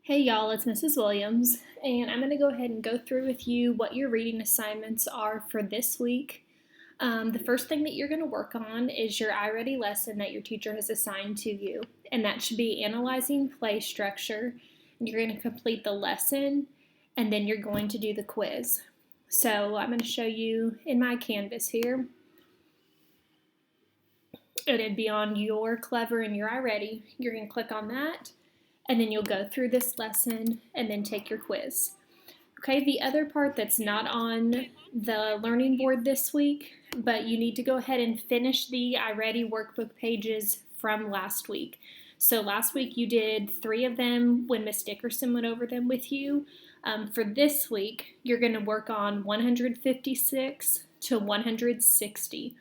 Hey y'all, it's Mrs. Williams, and I'm going to go ahead and go through with you what your reading assignments are for this week. The first thing that you're going to work on is your iReady lesson that your teacher has assigned to you, and that should be analyzing play structure. And you're going to complete the lesson, and then you're going to do the quiz. So I'm going to show you in my Canvas here. It'd be on your Clever and your iReady. You're going to click on that, and then you'll go through this lesson and then take your quiz. Okay, the other part that's not on the learning board this week, but you need to go ahead and finish the iReady workbook pages from last week. So last week you did 3 of them when Miss Dickerson went over them with you. For this week, you're going to work on 156 to 160.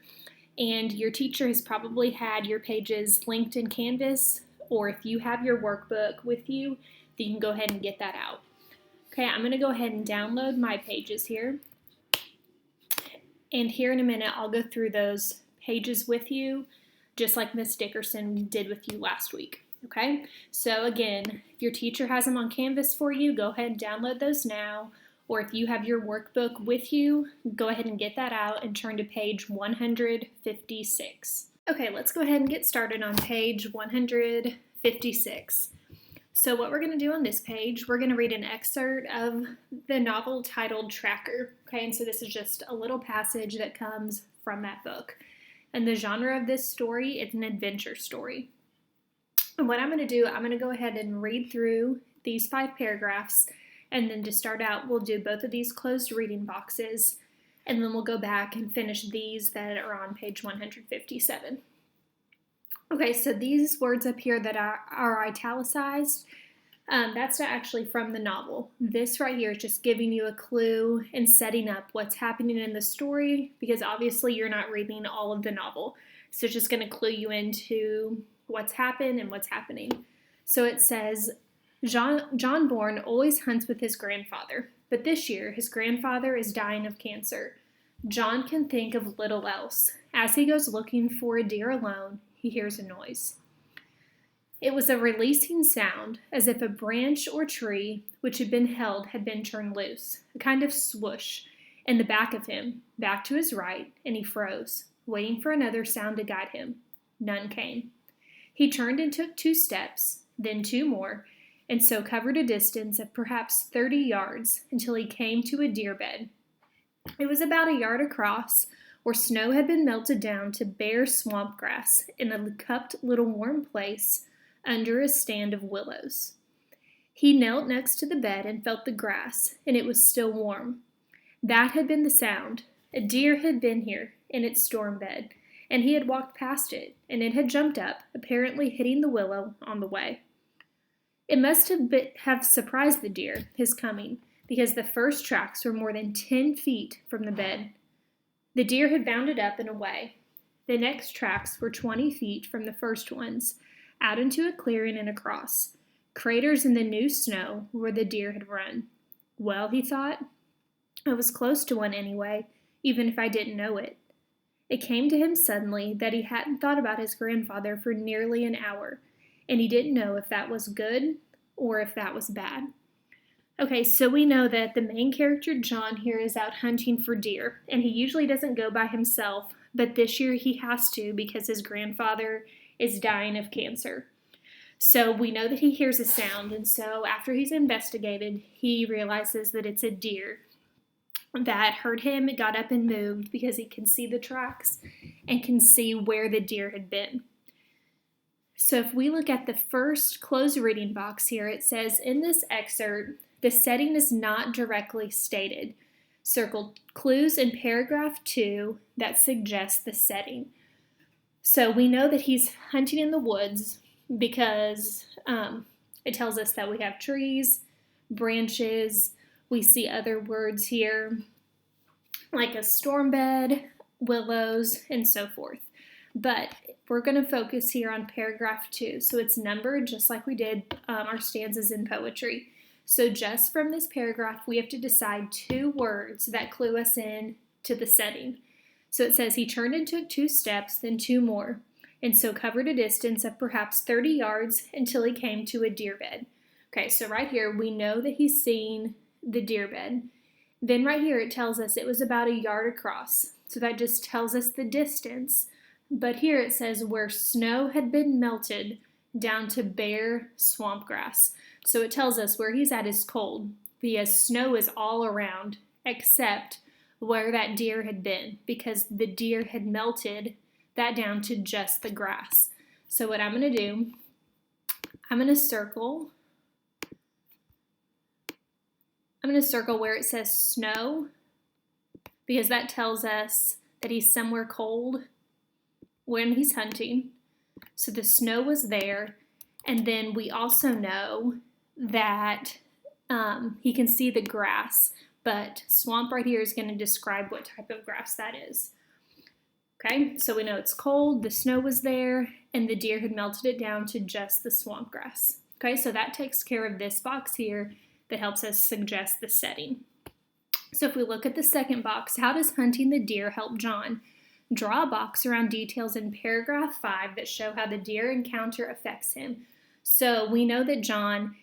And your teacher has probably had your pages linked in Canvas, or if you have your workbook with you, then you can go ahead and get that out. Okay, I'm going to go ahead and download my pages here. And here in a minute, I'll go through those pages with you, just like Miss Dickerson did with you last week. Okay, so again, if your teacher has them on Canvas for you, go ahead and download those now. Or if you have your workbook with you, go ahead and get that out and turn to page 156. Okay, let's go ahead and get started on page 156. So what we're going to do on this page, we're going to read an excerpt of the novel titled Tracker. Okay, and so this is just a little passage that comes from that book. And the genre of this story is an adventure story. And what I'm going to do, I'm going to go ahead and read through these 5 paragraphs. And then to start out, we'll do both of these closed reading boxes, and then we'll go back and finish these that are on page 157. Okay, so these words up here that are italicized, that's actually from the novel. This right here is just giving you a clue and setting up what's happening in the story, because obviously you're not reading all of the novel. So it's just going to clue you into what's happened and what's happening. So it says, John Bourne always hunts with his grandfather, but this year his grandfather is dying of cancer. John can think of little else. As he goes looking for a deer alone, he hears a noise. It was a releasing sound, as if a branch or tree which had been held had been turned loose, a kind of swoosh, in the back of him, back to his right, and he froze, waiting for another sound to guide him. None came. He turned and took 2 steps, then 2 more, and so covered a distance of perhaps 30 yards until he came to a deer bed. It was about a yard across, where snow had been melted down to bare swamp grass in a cupped little warm place under a stand of willows. He knelt next to the bed and felt the grass, and it was still warm. That had been the sound. A deer had been here in its storm bed, and he had walked past it, and it had jumped up, apparently hitting the willow on the way. It must have surprised the deer, his coming, because the first tracks were more than 10 feet from the bed. The deer had bounded up and away. The next tracks were 20 feet from the first ones, out into a clearing and across, craters in the new snow where the deer had run. Well, he thought, I was close to one anyway, even if I didn't know it. It came to him suddenly that he hadn't thought about his grandfather for nearly an hour, and he didn't know if that was good or if that was bad. Okay, so we know that the main character, John, here is out hunting for deer, and he usually doesn't go by himself, but this year he has to because his grandfather is dying of cancer. So we know that he hears a sound, and so after he's investigated, he realizes that it's a deer that heard him, got up and moved because he can see the tracks and can see where the deer had been. So if we look at the first closed reading box here, it says, in this excerpt, the setting is not directly stated. Circle clues in paragraph 2 that suggest the setting. So we know that he's hunting in the woods because it tells us that we have trees, branches, we see other words here like a storm bed, willows, and so forth. But we're going to focus here on paragraph 2. So it's numbered just like we did our stanzas in poetry. So just from this paragraph, we have to decide 2 words that clue us in to the setting. So it says, he turned and took 2 steps, then 2 more, and so covered a distance of perhaps 30 yards until he came to a deer bed. Okay, so right here, we know that he's seen the deer bed. Then right here, it tells us it was about a yard across. So that just tells us the distance. But here it says where snow had been melted down to bare swamp grass. So it tells us where he's at is cold, because snow is all around except where that deer had been, because the deer had melted that down to just the grass. So what I'm going to do, I'm going to circle where it says snow, because that tells us that he's somewhere cold when he's hunting. So the snow was there. And then we also know that he can see the grass, but swamp right here is going to describe what type of grass that is. Okay, so we know it's cold, the snow was there, and the deer had melted it down to just the swamp grass. Okay, so that takes care of this box here that helps us suggest the setting. So if we look at the second box, how does hunting the deer help John? Draw a box around details in paragraph 5 that show how the deer encounter affects him. So we know that John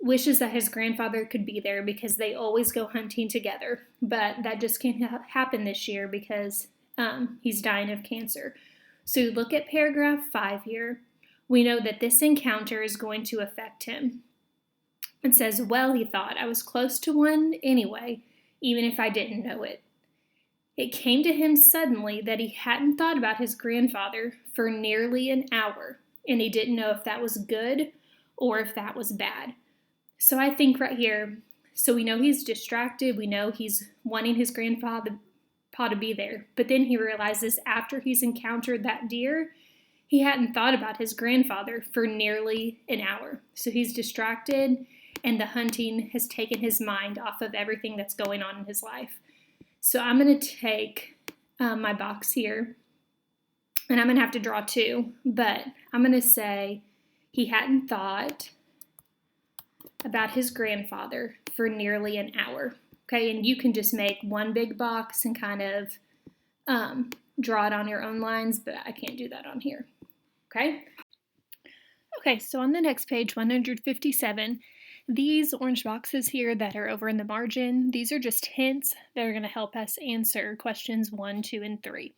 wishes that his grandfather could be there because they always go hunting together, but that just can't happen this year because he's dying of cancer. So look at paragraph 5 here. We know that this encounter is going to affect him. It says, well, he thought, I was close to one anyway, even if I didn't know it. It came to him suddenly that he hadn't thought about his grandfather for nearly an hour, and he didn't know if that was good or if that was bad. So I think right here, so we know he's distracted, we know he's wanting his grandfather to be there, but then he realizes after he's encountered that deer, he hadn't thought about his grandfather for nearly an hour. So he's distracted, and the hunting has taken his mind off of everything that's going on in his life. So I'm going to take my box here, and I'm going to have to draw 2, but I'm going to say he hadn't thought about his grandfather for nearly an hour. Okay, and you can just make one big box and kind of draw it on your own lines, but I can't do that on here. Okay, so on the next page, 157, these orange boxes here that are over in the margin, these are just hints that are going to help us answer questions 1, 2, and 3.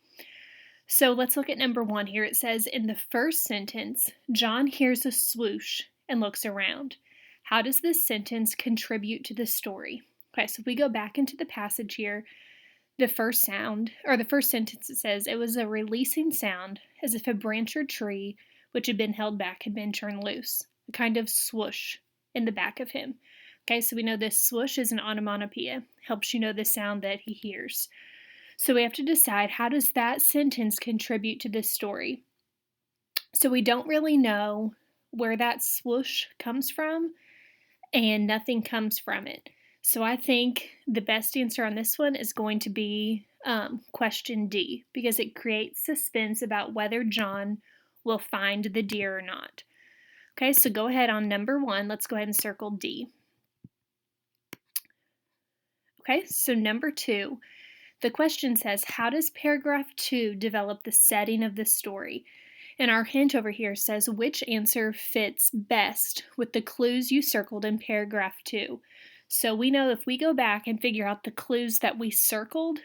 So let's look at number 1 here. It says, in the first sentence, John hears a swoosh and looks around. How does this sentence contribute to the story? Okay, so if we go back into the passage here, the first sentence, it says, it was a releasing sound as if a branch or tree which had been held back had been turned loose, a kind of swoosh in the back of him. Okay, so we know this swoosh is an onomatopoeia, helps you know the sound that he hears. So we have to decide, how does that sentence contribute to this story? So we don't really know where that swoosh comes from, and nothing comes from it. So I think the best answer on this one is going to be question D, because it creates suspense about whether John will find the deer or not. Okay, so go ahead on number 1. Let's go ahead and circle D. Okay, so number 2, the question says, how does paragraph 2 develop the setting of the story? And our hint over here says, which answer fits best with the clues you circled in paragraph 2? So we know if we go back and figure out the clues that we circled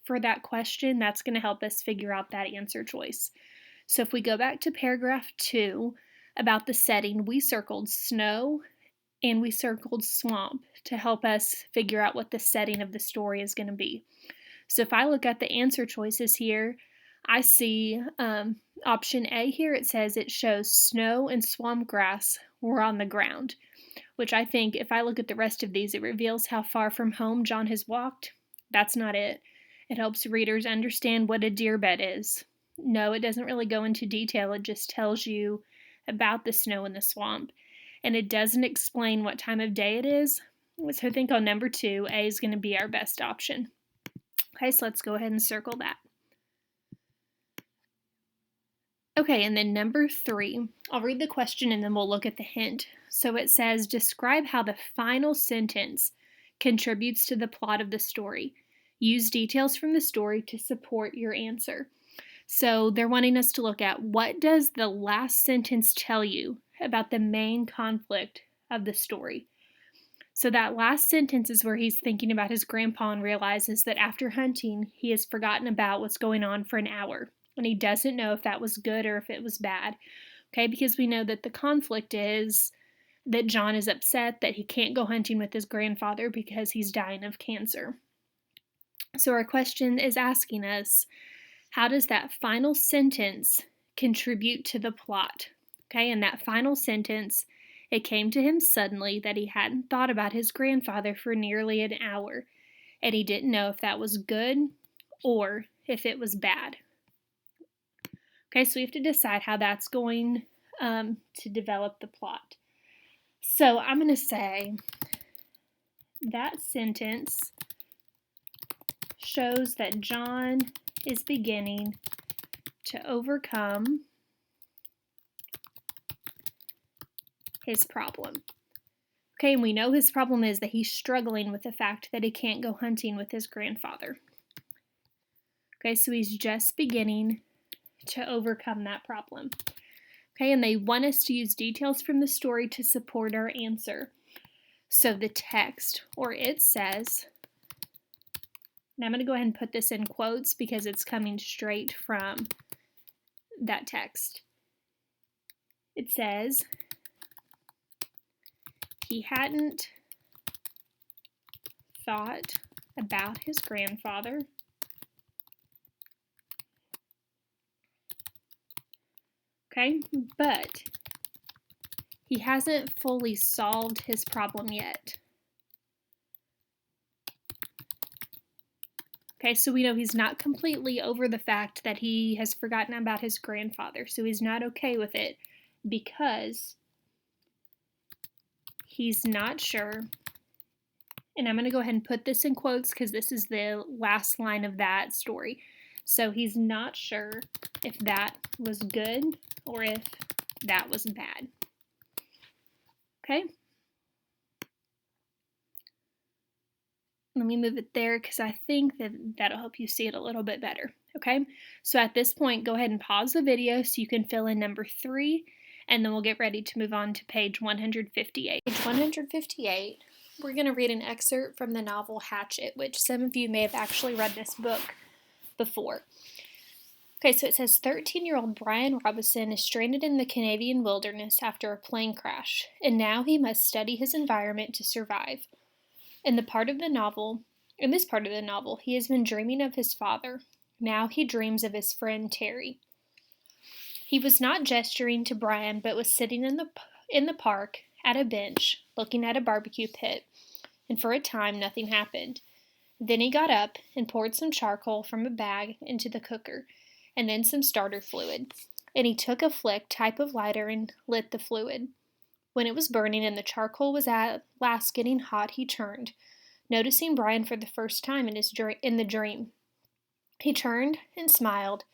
for that question, that's going to help us figure out that answer choice. So if we go back to paragraph 2 about the setting, we circled snow and we circled swamp to help us figure out what the setting of the story is going to be. So if I look at the answer choices here, I see option A here. It says it shows snow and swamp grass were on the ground, which I think if I look at the rest of these, it reveals how far from home John has walked. That's not it. It helps readers understand what a deer bed is. No, it doesn't really go into detail. It just tells you about the snow and the swamp. And it doesn't explain what time of day it is. So I think on number 2, A is going to be our best option. Okay, so let's go ahead and circle that. Okay, and then number 3, I'll read the question and then we'll look at the hint. So it says, describe how the final sentence contributes to the plot of the story. Use details from the story to support your answer. So they're wanting us to look at, what does the last sentence tell you about the main conflict of the story. So that last sentence is where he's thinking about his grandpa and realizes that after hunting, he has forgotten about what's going on for an hour. And he doesn't know if that was good or if it was bad. Okay, because we know that the conflict is that John is upset that he can't go hunting with his grandfather because he's dying of cancer. So our question is asking us, how does that final sentence contribute to the plot? Okay, in that final sentence, it came to him suddenly that he hadn't thought about his grandfather for nearly an hour, and he didn't know if that was good or if it was bad. Okay, so we have to decide how that's going to develop the plot. So I'm going to say that sentence shows that John is beginning to overcome his problem. Okay, and we know his problem is that he's struggling with the fact that he can't go hunting with his grandfather. Okay, so he's just beginning to overcome that problem. Okay, and they want us to use details from the story to support our answer. So the text, or it says, and I'm going to go ahead and put this in quotes because it's coming straight from that text. It says, he hadn't thought about his grandfather okay, but he hasn't fully solved his problem yet. Okay, so we know he's not completely over the fact that he has forgotten about his grandfather, so he's not okay with it because he's not sure, and I'm going to go ahead and put this in quotes because this is the last line of that story. So he's not sure if that was good or if that was bad. Okay? Let me move it there because I think that that'll help you see it a little bit better. Okay? So at this point, go ahead and pause the video so you can fill in number 3, and then we'll get ready to move on to page 158. Page 158, we're going to read an excerpt from the novel Hatchet, which some of you may have actually read this book before. Okay, so it says 13-year-old Brian Robison is stranded in the Canadian wilderness after a plane crash, and now he must study his environment to survive. In this part of the novel, he has been dreaming of his father. Now he dreams of his friend Terry. He was not gesturing to Brian, but was sitting in the park at a bench, looking at a barbecue pit, and for a time nothing happened. Then he got up and poured some charcoal from a bag into the cooker, and then some starter fluid, and he took a flick type of lighter and lit the fluid. When it was burning and the charcoal was at last getting hot, he turned, noticing Brian for the first time in the dream. He turned and smiled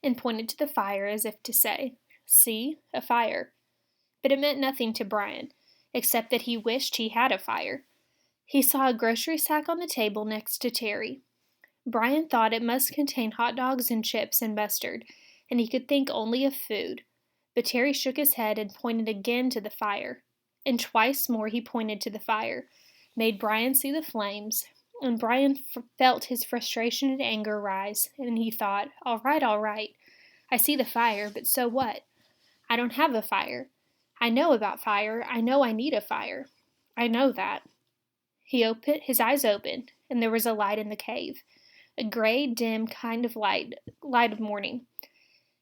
and pointed to the fire as if to say, "See, a fire." But it meant nothing to Brian, except that he wished he had a fire. He saw a grocery sack on the table next to Terry. Brian thought it must contain hot dogs and chips and mustard, and he could think only of food. But Terry shook his head and pointed again to the fire. And twice more he pointed to the fire, made Brian see the flames, and Brian felt his frustration and anger rise, and he thought, all right, I see the fire, but so what? I don't have a fire. I know about fire. I know I need a fire. I know that. His eyes opened, and there was a light in the cave. A gray, dim kind of light of morning.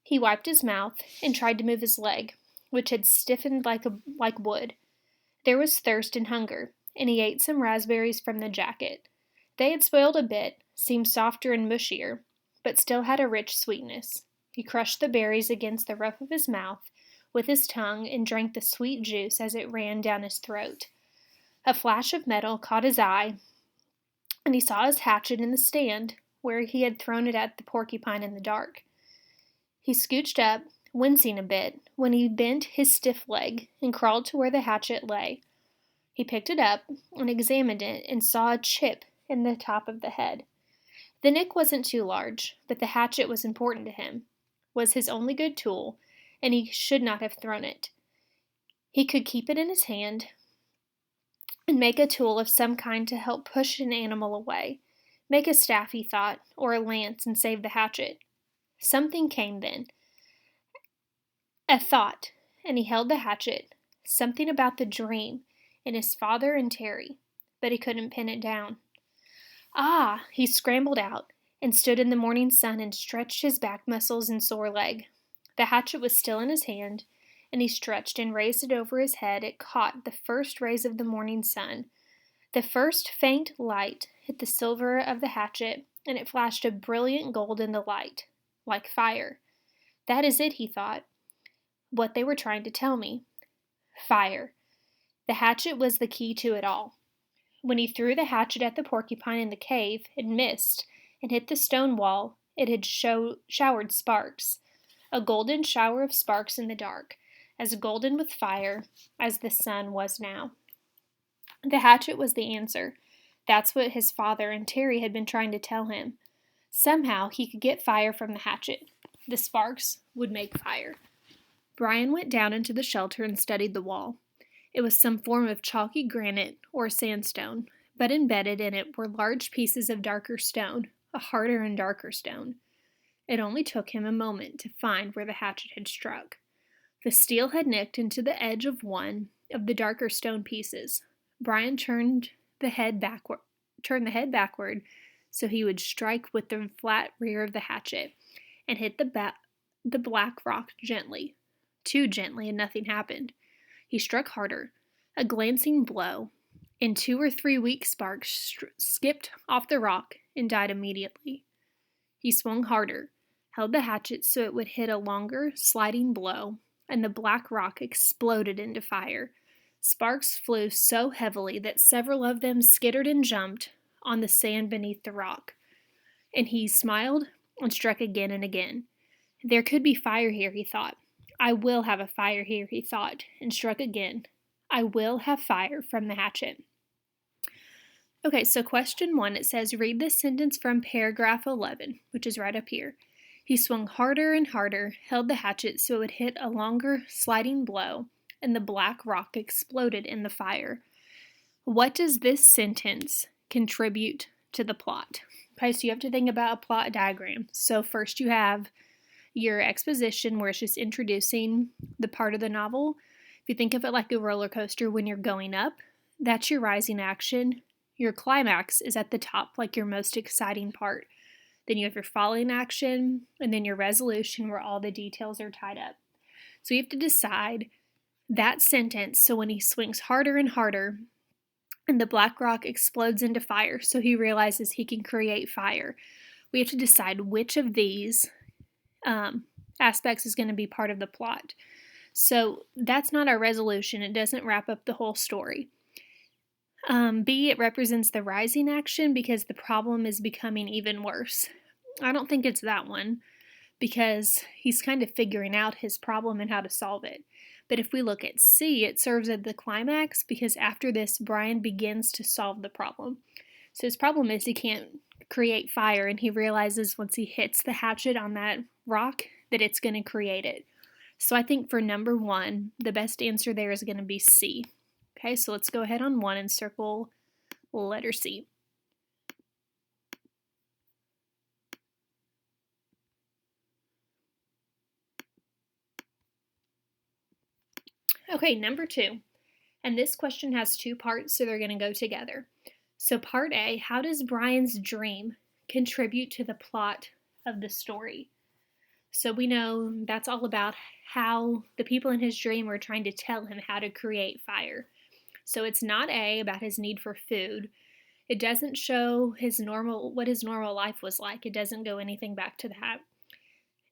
He wiped his mouth and tried to move his leg, which had stiffened like wood. There was thirst and hunger, and he ate some raspberries from the jacket. They had spoiled a bit, seemed softer and mushier, but still had a rich sweetness. He crushed the berries against the roof of his mouth with his tongue and drank the sweet juice as it ran down his throat. A flash of metal caught his eye, and he saw his hatchet in the stand, where he had thrown it at the porcupine in the dark. He scooched up, wincing a bit, when he bent his stiff leg and crawled to where the hatchet lay. He picked it up and examined it and saw a chip in the top of the head. The nick wasn't too large, but the hatchet was important to him, was his only good tool, and he should not have thrown it. He could keep it in his hand, and make a tool of some kind to help push an animal away. Make a staff, he thought, or a lance, and save the hatchet. Something came then, a thought, and he held the hatchet. Something about the dream, and his father and Terry, but he couldn't pin it down. Ah! He scrambled out, and stood in the morning sun and stretched his back muscles and sore leg. The hatchet was still in his hand, and he stretched and raised it over his head. It caught the first rays of the morning sun. The first faint light hit the silver of the hatchet, and it flashed a brilliant gold in the light, like fire. That is it, he thought, what they were trying to tell me. Fire. The hatchet was the key to it all. When he threw the hatchet at the porcupine in the cave, it missed and hit the stone wall. It had showered sparks, a golden shower of sparks in the dark, as golden with fire as the sun was now. The hatchet was the answer. That's what his father and Terry had been trying to tell him. Somehow he could get fire from the hatchet. The sparks would make fire. Brian went down into the shelter and studied the wall. It was some form of chalky granite or sandstone, but embedded in it were large pieces of darker stone, a harder and darker stone. It only took him a moment to find where the hatchet had struck. The steel had nicked into the edge of one of the darker stone pieces. Brian turned the head backward so he would strike with the flat rear of the hatchet and hit the black rock gently. Too gently, and nothing happened. He struck harder, a glancing blow, and 2 or 3 weak sparks skipped off the rock and died immediately. He swung harder, held the hatchet so it would hit a longer, sliding blow, and the black rock exploded into fire. Sparks flew so heavily that several of them skittered and jumped on the sand beneath the rock. And he smiled and struck again and again. There could be fire here, he thought. I will have a fire here, he thought, and struck again. I will have fire from the hatchet. Okay, so question 1, it says, read this sentence from paragraph 11, which is right up here. He swung harder and harder, held the hatchet so it would hit a longer, sliding blow, and the black rock exploded in the fire. What does this sentence contribute to the plot? Okay, so you have to think about a plot diagram. So first you have your exposition where it's just introducing the part of the novel. If you think of it like a roller coaster when you're going up, that's your rising action. Your climax is at the top, like your most exciting part. Then you have your falling action, and then your resolution where all the details are tied up. So you have to decide that sentence. So when he swings harder and harder, and the black rock explodes into fire, so he realizes he can create fire. We have to decide which of these aspects is going to be part of the plot. So that's not our resolution. It doesn't wrap up the whole story. B, it represents the rising action because the problem is becoming even worse. I don't think it's that one because he's kind of figuring out his problem and how to solve it. But if we look at C, it serves as the climax because after this, Brian begins to solve the problem. So his problem is he can't create fire, and he realizes once he hits the hatchet on that rock that it's going to create it. So I think for number 1, the best answer there is going to be C. Okay, so let's go ahead on 1 and circle letter C. Okay, number 2. And this question has 2 parts, so they're going to go together. So part A, how does Brian's dream contribute to the plot of the story? So we know that's all about how the people in his dream were trying to tell him how to create fire. So it's not A, about his need for food. It doesn't show what his normal life was like. It doesn't go anything back to that.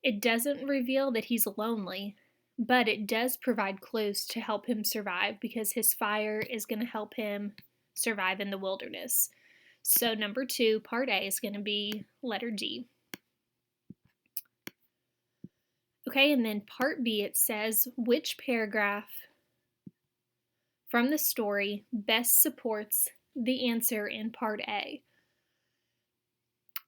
It doesn't reveal that he's lonely, but it does provide clues to help him survive because his fire is going to help him survive in the wilderness. So number 2, part A, is going to be letter D. Okay, and then part B, it says, which paragraph from the story best supports the answer in part A?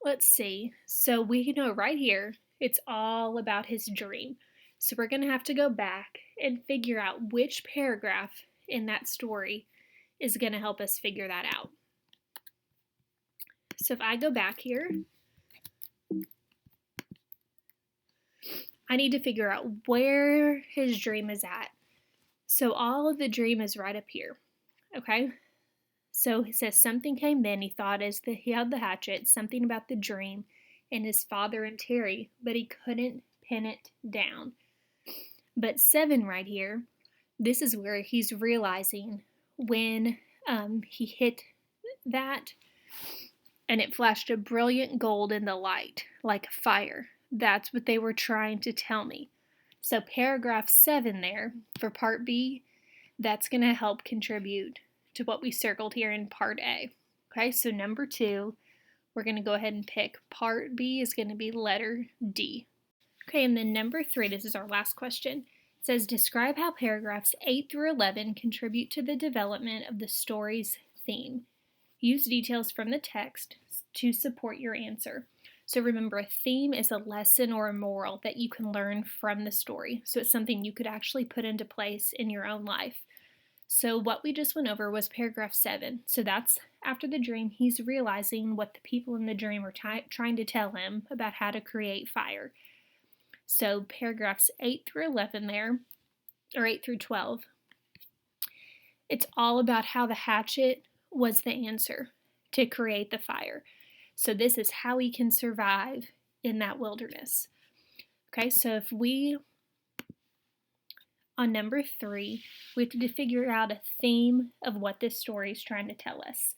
Let's see. So we know right here, it's all about his dream. So we're going to have to go back and figure out which paragraph in that story is going to help us figure that out. So if I go back here, I need to figure out where his dream is at. So all of the dream is right up here, okay? So it says something came then, he thought as he held the hatchet, something about the dream and his father and Terry, but he couldn't pin it down. But 7 right here, this is where he's realizing when he hit that and it flashed a brilliant gold in the light, like a fire. That's what they were trying to tell me. So paragraph 7 there for part B, that's going to help contribute to what we circled here in part A. Okay, so number 2, we're going to go ahead and pick part B is going to be letter D. Okay, and then number 3, this is our last question. It says, describe how paragraphs 8 through 11 contribute to the development of the story's theme. Use details from the text to support your answer. So remember, a theme is a lesson or a moral that you can learn from the story. So it's something you could actually put into place in your own life. So what we just went over was paragraph 7. So that's after the dream, he's realizing what the people in the dream are trying to tell him about how to create fire. So paragraphs 8 through 11 there, or 8 through 12, it's all about how the hatchet was the answer to create the fire. So this is how he can survive in that wilderness. Okay, so if we, on number 3, we have to figure out a theme of what this story is trying to tell us.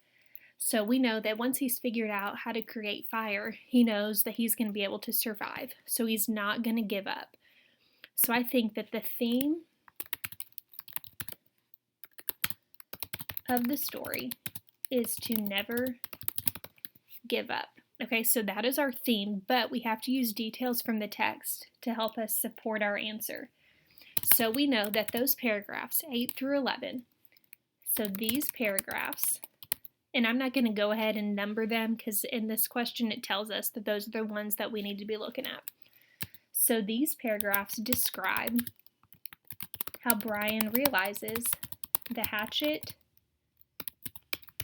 So we know that once he's figured out how to create fire, he knows that he's going to be able to survive. So he's not going to give up. So I think that the theme of the story is to never give up. Okay, so that is our theme, but we have to use details from the text to help us support our answer. So we know that those paragraphs, 8 through 11, so these paragraphs, and I'm not going to go ahead and number them because in this question it tells us that those are the ones that we need to be looking at. So these paragraphs describe how Brian realizes the hatchet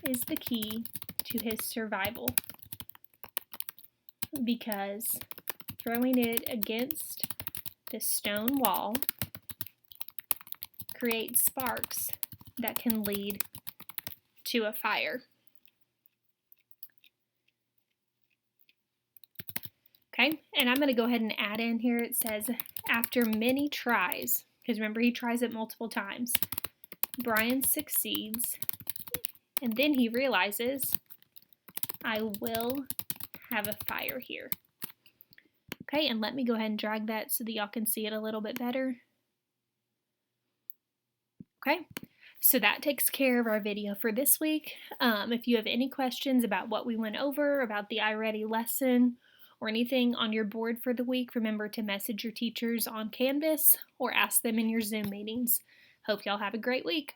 is the key to his survival because throwing it against the stone wall creates sparks that can lead to a fire. Okay, and I'm going to go ahead and add in here, it says, after many tries, because remember he tries it multiple times, Brian succeeds, and then he realizes, I will have a fire here. Okay, and let me go ahead and drag that so that y'all can see it a little bit better. Okay, so that takes care of our video for this week. If you have any questions about what we went over, about the iReady lesson, or anything on your board for the week, remember to message your teachers on Canvas or ask them in your Zoom meetings. Hope y'all have a great week.